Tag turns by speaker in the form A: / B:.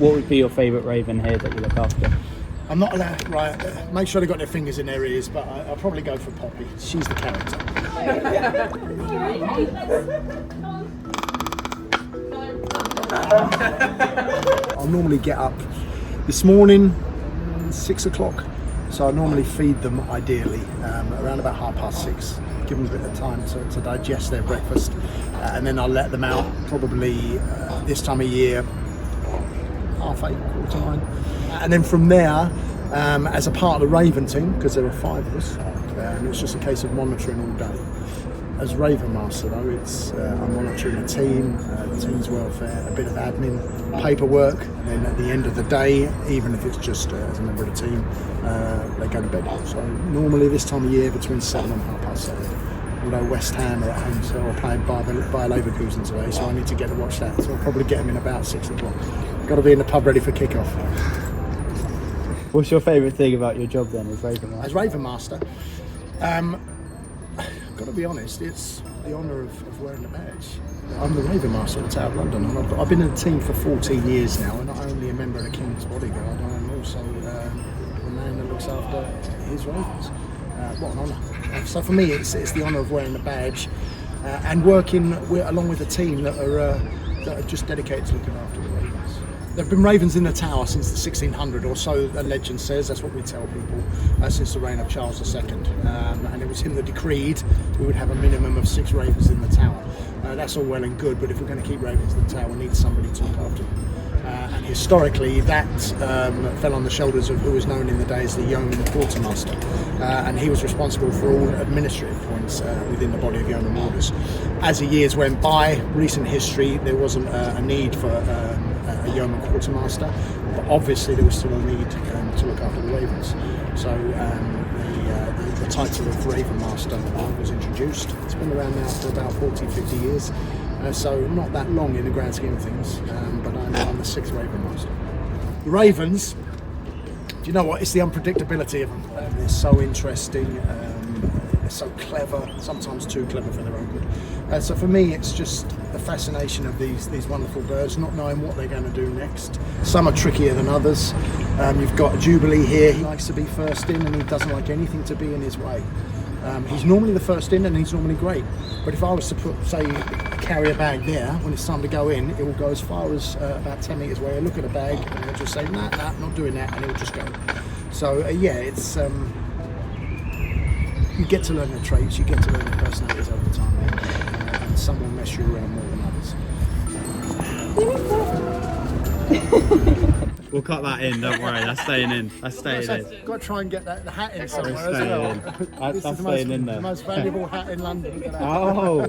A: What would be your favourite raven here that you look after?
B: I'm not allowed, right, make sure they've got their fingers in their ears, but I'll probably go for Poppy. She's the character. I'll normally get up this morning, 6 o'clock. So I normally feed them ideally around about 6:30, give them a bit of time to digest their breakfast. And then I'll let them out probably this time of year, 8:30, 8:45. And then from there, as a part of the Raven team, because there are 5 of us, it's just a case of monitoring all day. As Ravenmaster though, it's I'm monitoring the team's welfare, a bit of admin, paperwork, and then at the end of the day, even if it's just as a member of the team, they go to bed. So normally this time of year between 7 and 7:30. Although West Ham are at home, so we're playing by Leverkusen today, so I need to get to watch that. So I'll probably get them in about 6 o'clock. Got to be in the pub ready for kick-off.
A: What's your favourite thing about your job then as Ravenmaster?
B: As Ravenmaster, I've got to be honest, it's the honour of wearing the badge. I'm the Ravenmaster of the Tower of London, and I've been in the team for 14 years now, and not only a member of the King's Bodyguard, I'm also the man that looks after his ravens. What an honour. So for me, it's the honour of wearing the badge and working along with a team that are just dedicated to looking after the ravens. There have been ravens in the tower since the 1600 or so, the legend says. That's what we tell people, since the reign of Charles II. And it was him that decreed we would have a minimum of 6 ravens in the tower. That's all well and good, but if we're going to keep ravens in the tower, we need somebody to look after them. And historically, that fell on the shoulders of who was known in the day as the Yeoman Quartermaster. And he was responsible for all administrative points within the body of Yeoman Warders. As the years went by, recent history, there wasn't a need for a Yeoman Quartermaster, but obviously there was still a need to look after the ravens. So the title of Ravenmaster was introduced. It's been around now for about 40-50 years. So not that long in the grand scheme of things, but I'm the 6th Ravenmaster. The ravens, do you know what? It's the unpredictability of them. They're so interesting, they're so clever, sometimes too clever for their own good. So for me, it's just the fascination of these wonderful birds, not knowing what they're going to do next. Some are trickier than others. You've got Jubilee here. He likes to be first in, and he doesn't like anything to be in his way. He's normally the first in, and he's normally great. But if I was to put, say, carry a bag there, when it's time to go in, it will go as far as about 10 metres away. He'll look at a bag, and he'll just say, nah, not doing that, and he'll just go. So yeah, it's you get to learn the traits, you get to learn the personalities over time, and some will mess you around more than others.
A: We'll cut that in, don't worry, that's staying in. That's staying in.
B: Got to try and get the hat in somewhere as well.
A: That's staying in there.
B: The most valuable hat in London.
A: Oh!